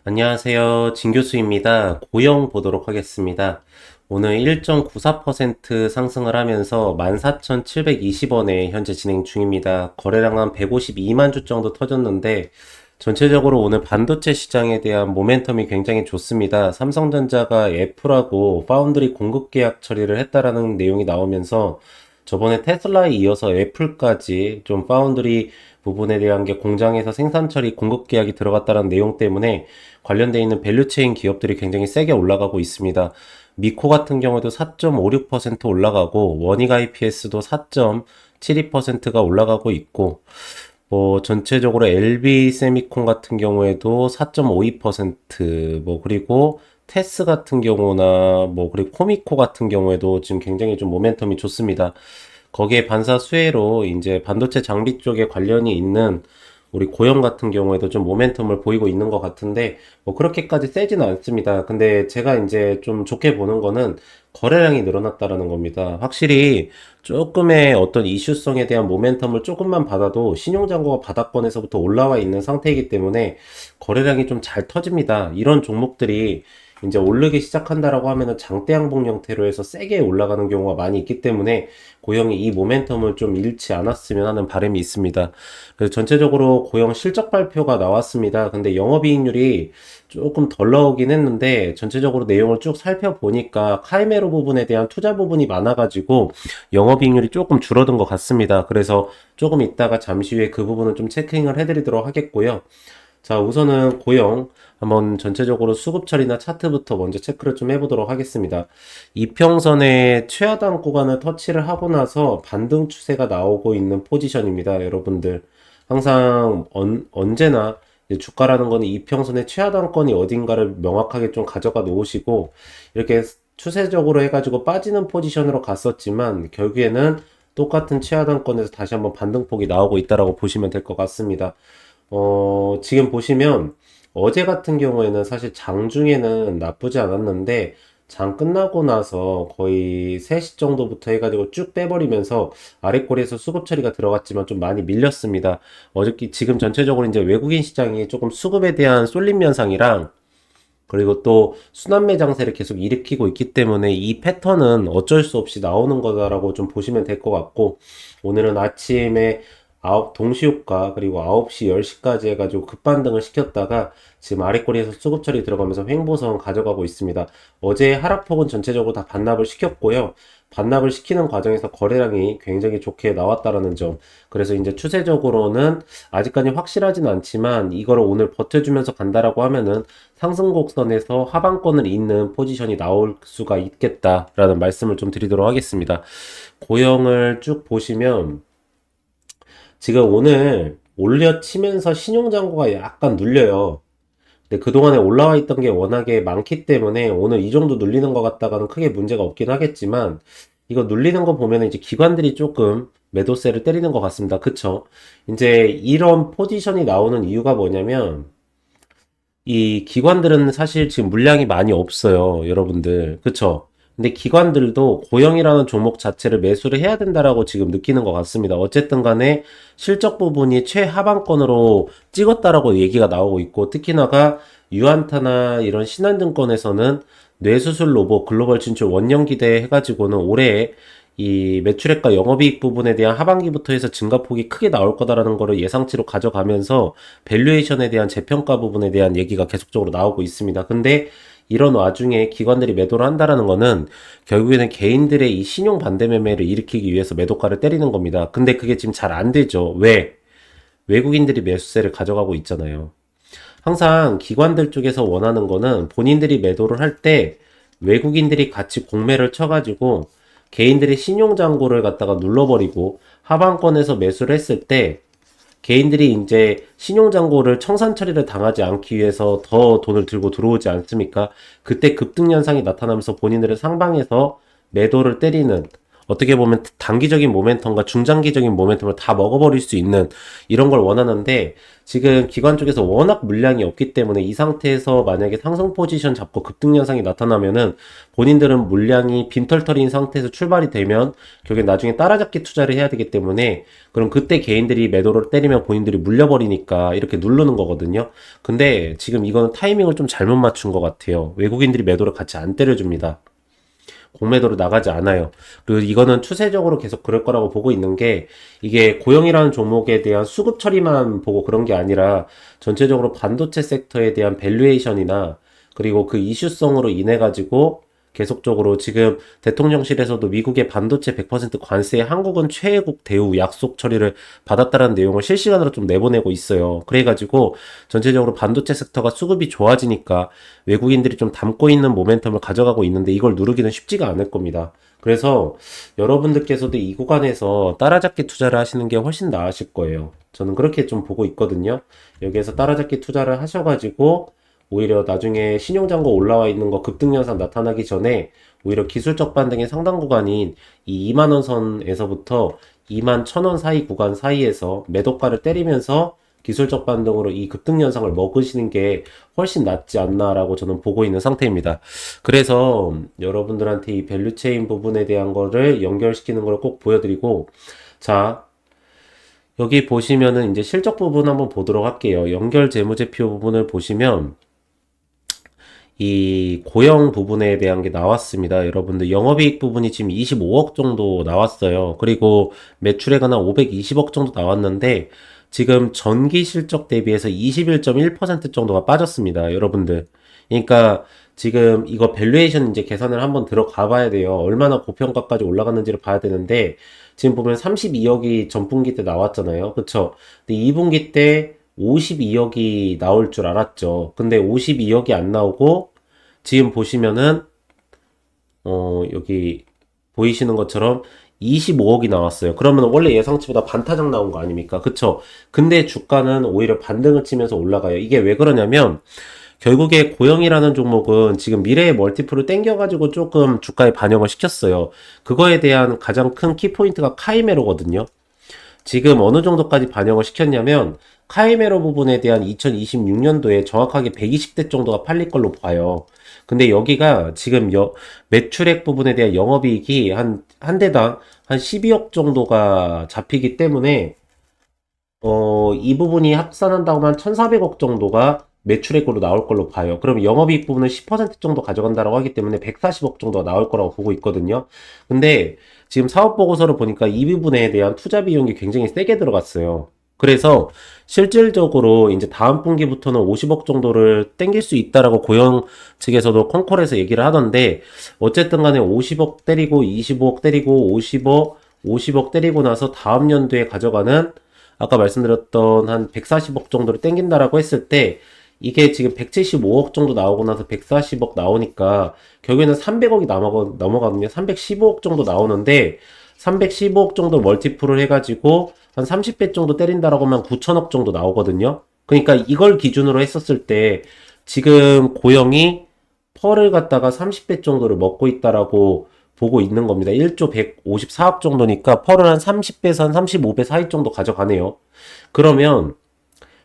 안녕하세요. 진교수입니다. 고영 보도록 하겠습니다. 오늘 1.94% 상승을 하면서 14,720원에 현재 진행 중입니다. 거래량 한 152만 주 정도 터졌는데 전체적으로 오늘 반도체 시장에 대한 모멘텀이 굉장히 좋습니다. 삼성전자가 애플하고 파운드리 공급 계약 처리를 했다라는 내용이 나오면서 저번에 테슬라에 이어서 애플까지 좀 파운드리 부분에 대한 게 공장에서 생산 처리 공급 계약이 들어갔다는 내용 때문에 관련돼 있는 밸류체인 기업들이 굉장히 세게 올라가고 있습니다. 미코 같은 경우도 4.56% 올라가고 원익 IPS도 4.72%가 올라가고 있고 전체적으로 LB 세미콘 같은 경우에도 4.52%, 그리고 테스 같은 경우나, 그리고 코미코 같은 경우에도 지금 굉장히 좀 모멘텀이 좋습니다. 거기에 반사 수혜로 이제 반도체 장비 쪽에 관련이 있는 우리 고영 같은 경우에도 좀 모멘텀을 보이고 있는 것 같은데, 그렇게까지 세지는 않습니다. 근데 제가 이제 좀 좋게 보는 거는 거래량이 늘어났다라는 겁니다. 확실히 조금의 어떤 이슈성에 대한 모멘텀을 조금만 받아도 신용잔고가 바닥권에서부터 올라와 있는 상태이기 때문에 거래량이 좀 잘 터집니다. 이런 종목들이 이제 오르기 시작한다라고 하면은 장대 양봉 형태로 해서 세게 올라가는 경우가 많이 있기 때문에 고영이 이 모멘텀을 좀 잃지 않았으면 하는 바람이 있습니다. 그래서 전체적으로 고영 실적 발표가 나왔습니다. 근데 영업이익률이 조금 덜 나오긴 했는데 전체적으로 내용을 쭉 살펴보니까 카이메로 부분에 대한 투자 부분이 많아가지고 영업이익률이 조금 줄어든 것 같습니다. 그래서 조금 이따가 잠시 후에 그 부분은 좀 체킹을 해드리도록 하겠고요. 자, 우선은 고영 한번 전체적으로 수급 처리나 차트부터 먼저 체크를 좀 해보도록 하겠습니다. 이평선의 최하단 구간을 터치를 하고 나서 반등 추세가 나오고 있는 포지션입니다. 여러분들 항상 언제나 이제 주가라는 거는 이평선의 최하단권이 어딘가를 명확하게 좀 가져가 놓으시고 이렇게 추세적으로 해가지고 빠지는 포지션으로 갔었지만 결국에는 똑같은 최하단권에서 다시 한번 반등폭이 나오고 있다라고 보시면 될 것 같습니다. 지금 보시면 어제 같은 경우에는 사실 장중에는 나쁘지 않았는데 장 끝나고 나서 거의 3시 정도부터 해가지고 쭉 빼버리면서 아래꼬리에서 수급 처리가 들어갔지만 좀 많이 밀렸습니다. 어저께 지금 전체적으로 이제 외국인 시장이 조금 수급에 대한 쏠림 현상이랑 그리고 또 순환매 장세를 계속 일으키고 있기 때문에 이 패턴은 어쩔 수 없이 나오는 거다라고 좀 보시면 될 것 같고 오늘은 아침에 동시효과 그리고 9시 10시까지 해가지고 급반등을 시켰다가 지금 아래꼬리에서 수급 처리 들어가면서 횡보선 가져가고 있습니다. 어제 하락폭은 전체적으로 다 반납을 시켰고요. 반납을 시키는 과정에서 거래량이 굉장히 좋게 나왔다라는 점. 그래서 이제 추세적으로는 아직까지 확실하진 않지만 이거를 오늘 버텨주면서 간다라고 하면은 상승 곡선에서 하방권을 잇는 포지션이 나올 수가 있겠다라는 말씀을 좀 드리도록 하겠습니다. 고영을 쭉 보시면 지금 오늘 올려치면서 신용잔고가 약간 눌려요. 근데 그동안에 올라와 있던 게 워낙에 많기 때문에 오늘 이 정도 눌리는 것 같다가는 크게 문제가 없긴 하겠지만 이거 눌리는 거 보면 이제 기관들이 조금 매도세를 때리는 것 같습니다. 그쵸? 이제 이런 포지션이 나오는 이유가 뭐냐면 이 기관들은 사실 지금 물량이 많이 없어요, 여러분들. 그쵸? 근데 기관들도 고영이라는 종목 자체를 매수를 해야 된다라고 지금 느끼는 것 같습니다. 어쨌든 간에 실적 부분이 최하방권으로 찍었다라고 얘기가 나오고 있고, 특히나가 유안타나 이런 신한증권에서는 뇌수술 로봇 글로벌 진출 원년 기대 해가지고는 올해 이 매출액과 영업이익 부분에 대한 하반기부터 해서 증가폭이 크게 나올 거다라는 거를 예상치로 가져가면서 밸류에이션에 대한 재평가 부분에 대한 얘기가 계속적으로 나오고 있습니다. 근데 이런 와중에 기관들이 매도를 한다라는 거는 결국에는 개인들의 이 신용 반대 매매를 일으키기 위해서 매도가를 때리는 겁니다. 근데 그게 지금 잘 안 되죠. 왜? 외국인들이 매수세를 가져가고 있잖아요. 항상 기관들 쪽에서 원하는 거는 본인들이 매도를 할 때 외국인들이 같이 공매를 쳐가지고 개인들이 신용잔고를 갖다가 눌러버리고 하방권에서 매수를 했을 때 개인들이 이제 신용잔고를 청산 처리를 당하지 않기 위해서 더 돈을 들고 들어오지 않습니까? 그때 급등 현상이 나타나면서 본인들의 상방에서 매도를 때리는 어떻게 보면 단기적인 모멘텀과 중장기적인 모멘텀을 다 먹어버릴 수 있는 이런 걸 원하는데 지금 기관 쪽에서 워낙 물량이 없기 때문에 이 상태에서 만약에 상승 포지션 잡고 급등 현상이 나타나면은 본인들은 물량이 빈털터리인 상태에서 출발이 되면 결국에 나중에 따라잡기 투자를 해야 되기 때문에 그럼 그때 개인들이 매도를 때리면 본인들이 물려버리니까 이렇게 누르는 거거든요. 근데 지금 이거는 타이밍을 좀 잘못 맞춘 것 같아요. 외국인들이 매도를 같이 안 때려줍니다. 공매도로 나가지 않아요. 그리고 이거는 추세적으로 계속 그럴 거라고 보고 있는 게 이게 고용이라는 종목에 대한 수급 처리만 보고 그런 게 아니라 전체적으로 반도체 섹터에 대한 밸류에이션이나 그리고 그 이슈성으로 인해 가지고 계속적으로 지금 대통령실에서도 미국의 반도체 100% 관세에 한국은 최애국 대우 약속 처리를 받았다는 내용을 실시간으로 좀 내보내고 있어요. 그래가지고 전체적으로 반도체 섹터가 수급이 좋아지니까 외국인들이 좀 담고 있는 모멘텀을 가져가고 있는데 이걸 누르기는 쉽지가 않을 겁니다. 그래서 여러분들께서도 이 구간에서 따라잡기 투자를 하시는 게 훨씬 나으실 거예요. 저는 그렇게 좀 보고 있거든요. 여기에서 따라잡기 투자를 하셔가지고 오히려 나중에 신용잔고 올라와 있는 거 급등 현상 나타나기 전에 오히려 기술적 반등의 상당 구간인 이 2만원 선에서부터 2만 1,000원 사이 구간 사이에서 매도가를 때리면서 기술적 반등으로 이 급등 현상을 먹으시는 게 훨씬 낫지 않나라고 저는 보고 있는 상태입니다. 그래서 여러분들한테 이 밸류체인 부분에 대한 거를 연결시키는 걸 꼭 보여드리고, 자, 여기 보시면은 이제 실적 부분 한번 보도록 할게요. 연결 재무제표 부분을 보시면 이 고용 부분에 대한 게 나왔습니다. 여러분들 영업이익 부분이 지금 25억 정도 나왔어요. 그리고 매출액은 한 520억 정도 나왔는데 지금 전기 실적 대비해서 21.1% 정도가 빠졌습니다. 여러분들. 그러니까 지금 이거 밸류에이션 이제 계산을 한번 들어가 봐야 돼요. 얼마나 고평가까지 올라갔는지를 봐야 되는데 지금 보면 32억이 전분기 때 나왔잖아요. 그쵸? 근데 2분기 때 52억이 나올 줄 알았죠. 근데 52억이 안 나오고 지금 보시면은 여기 보이시는 것처럼 25억이 나왔어요. 그러면 원래 예상치보다 반타작 나온 거 아닙니까? 그쵸? 근데 주가는 오히려 반등을 치면서 올라가요. 이게 왜 그러냐면 결국에 고영이라는 종목은 지금 미래의 멀티플을 땡겨가지고 조금 주가에 반영을 시켰어요. 그거에 대한 가장 큰 키포인트가 카이메로거든요. 지금 어느 정도까지 반영을 시켰냐면 카이메로 부분에 대한 2026년도에 정확하게 120대 정도가 팔릴 걸로 봐요. 근데 여기가 지금 매출액 부분에 대한 영업이익이 한 대당 한 12억 정도가 잡히기 때문에 이 부분이 합산한다고 하면 1,400억 정도가 매출액으로 나올 걸로 봐요. 그럼 영업이익 부분은 10% 정도 가져간다고 하기 때문에 140억 정도가 나올 거라고 보고 있거든요. 근데 지금 사업보고서를 보니까 이 부분에 대한 투자 비용이 굉장히 세게 들어갔어요. 그래서 실질적으로 이제 다음 분기부터는 50억 정도를 땡길 수 있다라고 고용 측에서도 콩콜에서 얘기를 하던데 어쨌든 간에 50억 때리고 25억 때리고 50억 때리고 나서 다음 연도에 가져가는 아까 말씀드렸던 한 140억 정도를 땡긴다라고 했을 때 이게 지금 175억 정도 나오고 나서 140억 나오니까 결국에는 300억이 넘어가거든요. 315억 정도 나오는데 315억 정도 멀티플을 해가지고 한 30배 정도 때린다라고 하면 9천억 정도 나오거든요. 그러니까 이걸 기준으로 했었을 때 지금 고영이 펄을 갖다가 30배 정도를 먹고 있다라고 보고 있는 겁니다. 1조 154억 정도니까 펄을 한 30배에서 한 35배 사이 정도 가져가네요. 그러면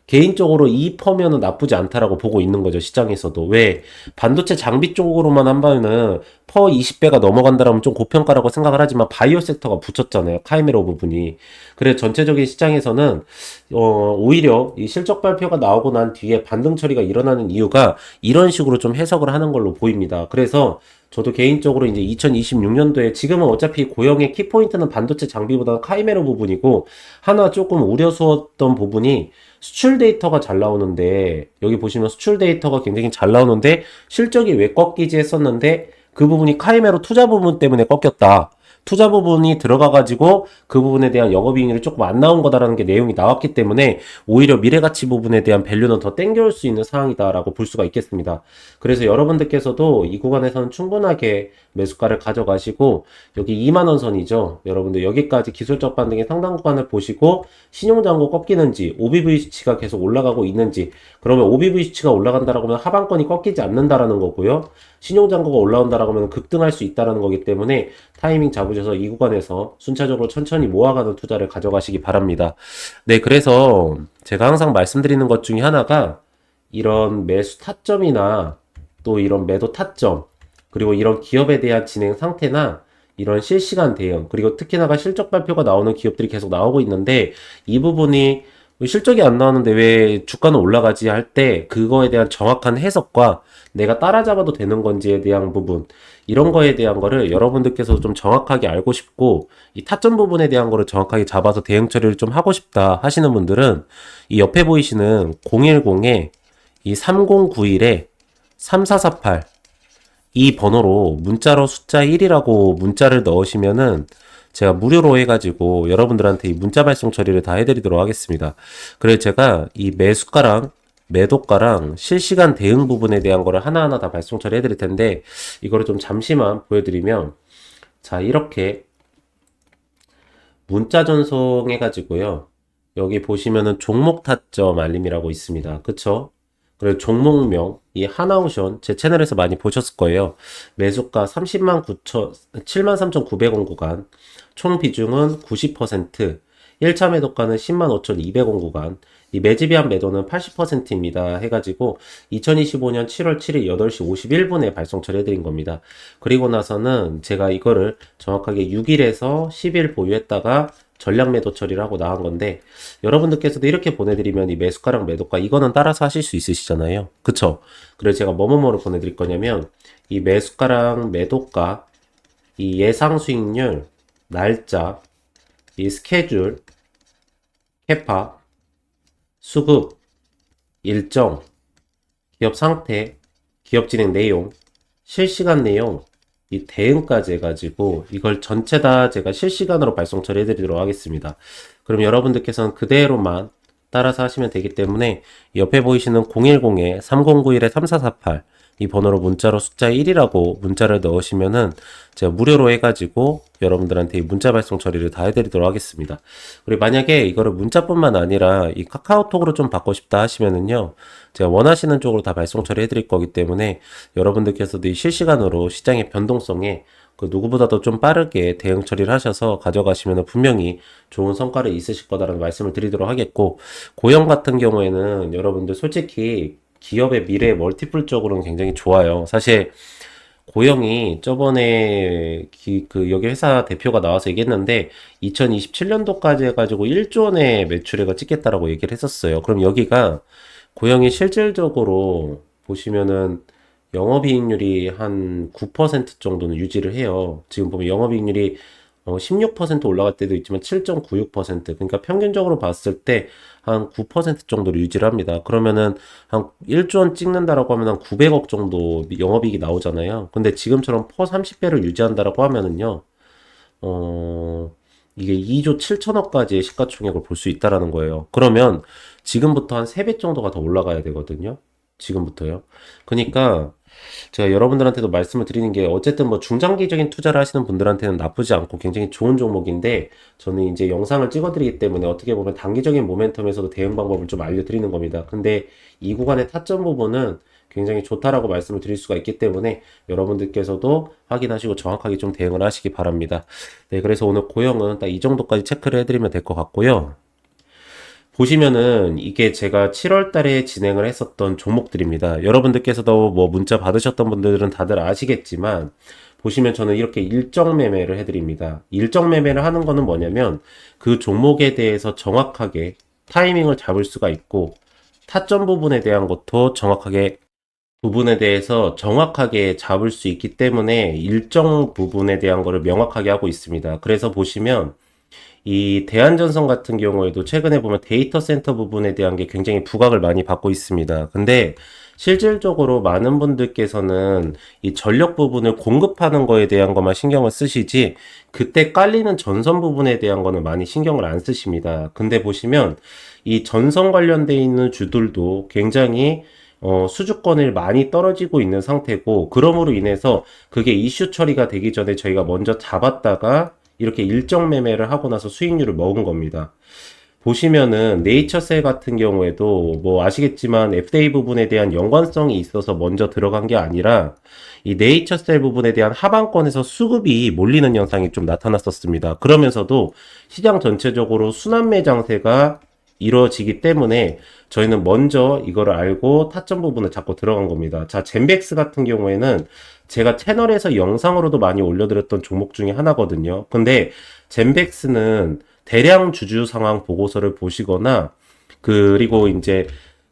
개인적으로 이 퍼면은 나쁘지 않다라고 보고 있는 거죠, 시장에서도. 왜? 반도체 장비 쪽으로만 한다면은 퍼 20배가 넘어간다라면 좀 고평가라고 생각을 하지만 바이오 섹터가 붙였잖아요, 카이메로 부분이. 그래 전체적인 시장에서는 오히려 이 실적 발표가 나오고 난 뒤에 반등 처리가 일어나는 이유가 이런 식으로 좀 해석을 하는 걸로 보입니다. 그래서 저도 개인적으로 이제 2026년도에 지금은 어차피 고영의 키포인트는 반도체 장비보다는 카이메로 부분이고 하나 조금 우려스웠던 부분이 수출 데이터가 잘 나오는데 여기 보시면 수출 데이터가 굉장히 잘 나오는데 실적이 왜 꺾이지 했었는데 그 부분이 카이메로 투자 부분 때문에 꺾였다. 투자 부분이 들어가가지고 그 부분에 대한 영업이익률이 조금 안 나온 거다라는 게 내용이 나왔기 때문에 오히려 미래가치 부분에 대한 밸류는 더 땡겨올 수 있는 상황이다라고 볼 수가 있겠습니다. 그래서 여러분들께서도 이 구간에서는 충분하게 매수가를 가져가시고 여기 2만원 선이죠. 여러분들 여기까지 기술적 반등의 상당 구간을 보시고 신용잔고 꺾이는지 OBV 수치가 계속 올라가고 있는지 그러면 OBV 수치가 올라간다라고 하면 하방권이 꺾이지 않는다라는 거고요. 신용잔고가 올라온다라고 하면 급등할 수 있다라는 거기 때문에 타이밍 잡으시고 잡으셔서 이 구간에서 순차적으로 천천히 모아가는 투자를 가져가시기 바랍니다. 네, 그래서 제가 항상 말씀드리는 것 중에 하나가 이런 매수 타점이나 또 이런 매도 타점, 그리고 이런 기업에 대한 진행 상태나 이런 실시간 대응, 그리고 특히나가 실적 발표가 나오는 기업들이 계속 나오고 있는데 이 부분이 실적이 안 나오는데 왜 주가는 올라가지 할 때 그거에 대한 정확한 해석과 내가 따라잡아도 되는 건지에 대한 부분, 이런 거에 대한 거를 여러분들께서 좀 정확하게 알고 싶고 이 타점 부분에 대한 거를 정확하게 잡아서 대응 처리를 좀 하고 싶다 하시는 분들은 이 옆에 보이시는 010에 이 3091에 3448 이 번호로 문자로 숫자 1이라고 문자를 넣으시면은 제가 무료로 해가지고 여러분들한테 이 문자 발송 처리를 다 해드리도록 하겠습니다. 그래서 제가 이 매수가랑 매도가랑 실시간 대응 부분에 대한 거를 하나하나 다 발송 처리해 드릴 텐데 이거를 좀 잠시만 보여드리면, 자, 이렇게 문자 전송 해가지고요. 여기 보시면은 종목 타점 알림이라고 있습니다. 그쵸? 그리고 종목명, 이 하나오션, 제 채널에서 많이 보셨을 거예요. 매수가 73,900원 구간, 총 비중은 90%, 1차 매도가는 105,200원 구간, 이 매집이한 매도는 80%입니다. 해가지고 2025년 7월 7일 8시 51분에 발송 처리해드린 겁니다. 그리고 나서는 제가 이거를 정확하게 6일에서 10일 보유했다가 전략 매도 처리를 하고 나간 건데, 여러분들께서도 이렇게 보내드리면 이 매수가랑 매도가 이거는 따라서 하실 수 있으시잖아요. 그쵸? 그래서 제가 뭐뭐뭐를 보내드릴 거냐면 이 매수가랑 매도가, 이 예상 수익률, 날짜, 이 스케줄, 캐파, 수급, 일정, 기업 상태, 기업 진행 내용, 실시간 내용, 이 대응까지 해가지고 이걸 전체 다 제가 실시간으로 발송 처리해 드리도록 하겠습니다. 그럼 여러분들께서는 그대로만 따라서 하시면 되기 때문에 옆에 보이시는 010에 3091에 3448 이 번호로 문자로 숫자 1이라고 문자를 넣으시면은 제가 무료로 해가지고 여러분들한테 이 문자 발송 처리를 다 해드리도록 하겠습니다. 그리고 만약에 이거를 문자뿐만 아니라 이 카카오톡으로 좀 받고 싶다 하시면은요, 제가 원하시는 쪽으로 다 발송 처리 해드릴 거기 때문에 여러분들께서도 이 실시간으로 시장의 변동성에 그 누구보다도 좀 빠르게 대응 처리를 하셔서 가져가시면 분명히 좋은 성과를 있으실 거다라는 말씀을 드리도록 하겠고, 고영 같은 경우에는 여러분들 솔직히 기업의 미래 멀티플 쪽으로는 굉장히 좋아요. 사실 고영이 저번에 여기 회사 대표가 나와서 얘기했는데 2027년도까지 해가지고 1조 원의 매출액을 찍겠다라고 얘기를 했었어요. 그럼 여기가 고영이 실질적으로 보시면은 영업이익률이 한 9% 정도는 유지를 해요. 지금 보면 영업이익률이 16% 올라갈 때도 있지만 7.96%, 그러니까 평균적으로 봤을 때 한 9% 정도를 유지를 합니다. 그러면은 한 1조 원 찍는다라고 하면 한 900억 정도 영업이익이 나오잖아요. 근데 지금처럼 퍼 30배를 유지한다라고 하면은요, 이게 2조 7천억까지의 시가총액을 볼 수 있다라는 거예요. 그러면 지금부터 한 3배 정도가 더 올라가야 되거든요. 지금부터요. 그러니까 제가 여러분들한테도 말씀을 드리는 게, 어쨌든 뭐 중장기적인 투자를 하시는 분들한테는 나쁘지 않고 굉장히 좋은 종목인데, 저는 이제 영상을 찍어드리기 때문에 어떻게 보면 단기적인 모멘텀에서도 대응 방법을 좀 알려드리는 겁니다. 근데 이 구간의 타점 부분은 굉장히 좋다라고 말씀을 드릴 수가 있기 때문에 여러분들께서도 확인하시고 정확하게 좀 대응을 하시기 바랍니다. 네, 그래서 오늘 고영은 딱 이 정도까지 체크를 해드리면 될 것 같고요. 보시면은 이게 제가 7월 달에 진행을 했었던 종목들입니다. 여러분들께서도 뭐 문자 받으셨던 분들은 다들 아시겠지만, 보시면 저는 이렇게 일정 매매를 해드립니다. 일정 매매를 하는 거는 뭐냐면 그 종목에 대해서 정확하게 타이밍을 잡을 수가 있고, 타점 부분에 대한 것도 부분에 대해서 정확하게 잡을 수 있기 때문에 일정 부분에 대한 거를 명확하게 하고 있습니다. 그래서 보시면 이 대한전선 같은 경우에도 최근에 보면 데이터 센터 부분에 대한 게 굉장히 부각을 많이 받고 있습니다. 근데 실질적으로 많은 분들께서는 이 전력 부분을 공급하는 거에 대한 것만 신경을 쓰시지, 그때 깔리는 전선 부분에 대한 거는 많이 신경을 안 쓰십니다. 근데 보시면 이 전선 관련돼 있는 주들도 굉장히 수주권을 많이 떨어지고 있는 상태고, 그러므로 인해서 그게 이슈 처리가 되기 전에 저희가 먼저 잡았다가 이렇게 일정 매매를 하고 나서 수익률을 먹은 겁니다. 보시면은 네이처셀 같은 경우에도 뭐 아시겠지만 FDA 부분에 대한 연관성이 있어서 먼저 들어간 게 아니라 이 네이처셀 부분에 대한 하방권에서 수급이 몰리는 현상이 좀 나타났었습니다. 그러면서도 시장 전체적으로 순환매 장세가 이루어지기 때문에 저희는 먼저 이거를 알고 타점 부분을 잡고 들어간 겁니다. 자, 젠백스 같은 경우에는 제가 채널에서 영상으로도 많이 올려드렸던 종목 중에 하나거든요. 근데 젠백스는 대량 주주 상황 보고서를 보시거나 그리고 이제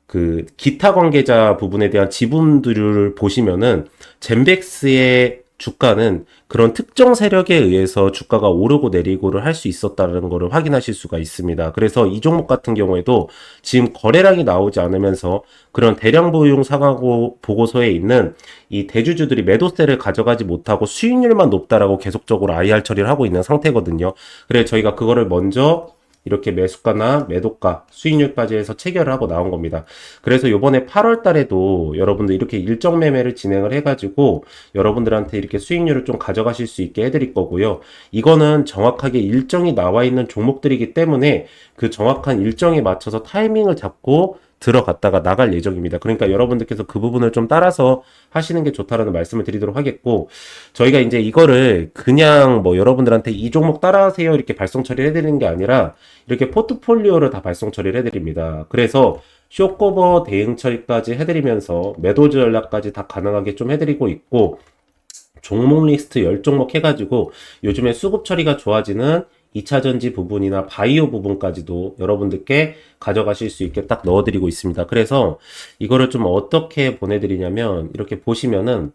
그 기타 관계자 부분에 대한 지분들을 보시면은 젠백스의 주가는 그런 특정 세력에 의해서 주가가 오르고 내리고를 할 수 있었다는 것을 확인하실 수가 있습니다. 그래서 이 종목 같은 경우에도 지금 거래량이 나오지 않으면서 그런 대량 보유용 상황 보고서에 있는 이 대주주들이 매도세를 가져가지 못하고 수익률만 높다라고 계속적으로 IR 처리를 하고 있는 상태거든요. 그래서 저희가 그거를 먼저 이렇게 매수가나 매도가, 수익률까지 해서 체결을 하고 나온 겁니다. 그래서 요번에 8월 달에도 여러분들 이렇게 일정 매매를 진행을 해가지고 여러분들한테 이렇게 수익률을 좀 가져가실 수 있게 해드릴 거고요. 이거는 정확하게 일정이 나와 있는 종목들이기 때문에 그 정확한 일정에 맞춰서 타이밍을 잡고 들어갔다가 나갈 예정입니다. 그러니까 여러분들께서 그 부분을 좀 따라서 하시는 게 좋다라는 말씀을 드리도록 하겠고, 저희가 이제 이거를 그냥 뭐 여러분들한테 이 종목 따라하세요 이렇게 발송 처리를 해드리는 게 아니라 이렇게 포트폴리오를 다 발송 처리를 해드립니다. 그래서 쇼커버 대응 처리까지 해드리면서 매도 전략까지 다 가능하게 좀 해드리고 있고, 종목 리스트 10종목 해가지고 요즘에 수급 처리가 좋아지는 2차전지 부분이나 바이오 부분까지도 여러분들께 가져가실 수 있게 딱 넣어드리고 있습니다. 그래서 이거를 좀 어떻게 보내드리냐면 이렇게 보시면은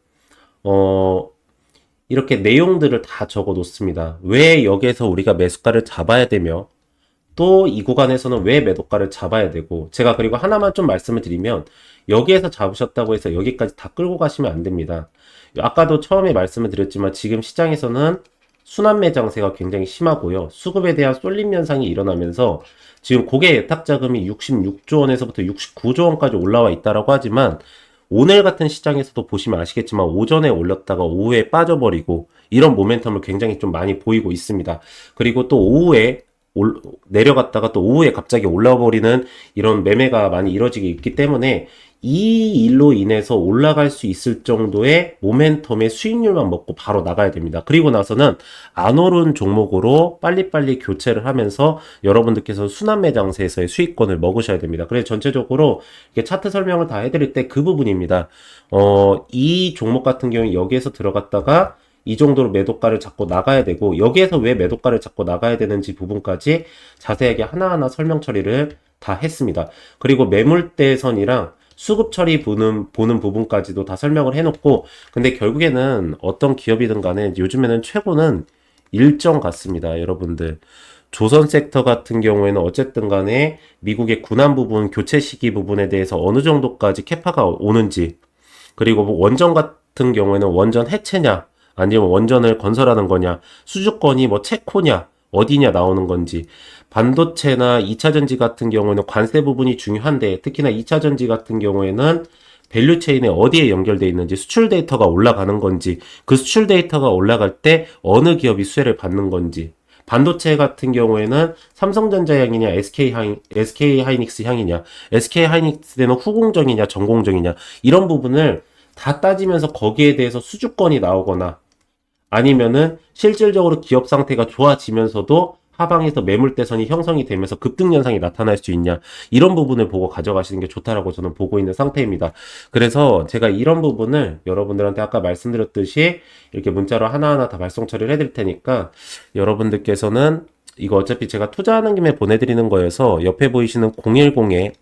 이렇게 내용들을 다 적어 놓습니다. 왜 여기에서 우리가 매수가를 잡아야 되며 또 이 구간에서는 왜 매도가를 잡아야 되고, 제가 그리고 하나만 좀 말씀을 드리면 여기에서 잡으셨다고 해서 여기까지 다 끌고 가시면 안 됩니다. 아까도 처음에 말씀을 드렸지만 지금 시장에서는 순환매 장세가 굉장히 심하고요. 수급에 대한 쏠림 현상이 일어나면서 지금 고객 예탁 자금이 66조 원에서부터 69조 원까지 올라와 있다라고 하지만 오늘 같은 시장에서도 보시면 아시겠지만 오전에 올렸다가 오후에 빠져버리고 이런 모멘텀을 굉장히 좀 많이 보이고 있습니다. 그리고 또 오후에 내려갔다가 또 오후에 갑자기 올라와 버리는 이런 매매가 많이 이루어지고 있기 때문에 이 일로 인해서 올라갈 수 있을 정도의 모멘텀의 수익률만 먹고 바로 나가야 됩니다. 그리고 나서는 안 오른 종목으로 빨리빨리 교체를 하면서 여러분들께서 순환매 장세에서의 수익권을 먹으셔야 됩니다. 그래서 전체적으로 이렇게 차트 설명을 다 해드릴 때 그 부분입니다. 이 종목 같은 경우에 여기에서 들어갔다가 이 정도로 매도가를 잡고 나가야 되고, 여기에서 왜 매도가를 잡고 나가야 되는지 부분까지 자세하게 하나하나 설명 처리를 다 했습니다. 그리고 매물대선이랑 수급 처리 보는 부분까지도 다 설명을 해놓고, 근데 결국에는 어떤 기업이든 간에 요즘에는 최고는 일정 같습니다. 여러분들. 조선 섹터 같은 경우에는 어쨌든 간에 미국의 군함 부분, 교체 시기 부분에 대해서 어느 정도까지 캐파가 오는지, 그리고 뭐 원전 같은 경우에는 원전 해체냐, 아니면 원전을 건설하는 거냐, 수주권이 뭐 체코냐, 어디냐 나오는 건지, 반도체나 2차전지 같은 경우에는 관세 부분이 중요한데, 특히나 2차전지 같은 경우에는 밸류체인에 어디에 연결되어 있는지, 수출 데이터가 올라가는 건지, 그 수출 데이터가 올라갈 때 어느 기업이 수혜를 받는 건지, 반도체 같은 경우에는 삼성전자 향이냐, SK 하이닉스 향이냐, SK 하이닉스는 후공정이냐, 전공정이냐, 이런 부분을 다 따지면서 거기에 대해서 수주권이 나오거나, 아니면은 실질적으로 기업 상태가 좋아지면서도 하방에서 매물대선이 형성이 되면서 급등 현상이 나타날 수 있냐, 이런 부분을 보고 가져가시는 게 좋다라고 저는 보고 있는 상태입니다. 그래서 제가 이런 부분을 여러분들한테 아까 말씀드렸듯이 이렇게 문자로 하나하나 다 발송 처리를 해드릴 테니까, 여러분들께서는 이거 어차피 제가 투자하는 김에 보내드리는 거여서 옆에 보이시는 010에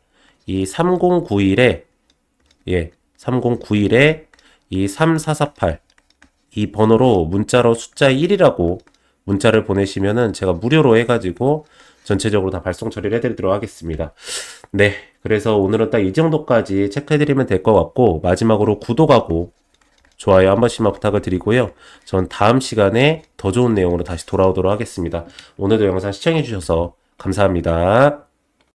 이 3091에 3091에 이 3448 이 번호로 문자로 숫자 1이라고 문자를 보내시면은 제가 무료로 해가지고 전체적으로 다 발송 처리를 해드리도록 하겠습니다. 네, 그래서 오늘은 딱 이 정도까지 체크해드리면 될 것 같고, 마지막으로 구독하고 좋아요 한 번씩만 부탁을 드리고요. 전 다음 시간에 더 좋은 내용으로 다시 돌아오도록 하겠습니다. 오늘도 영상 시청해주셔서 감사합니다.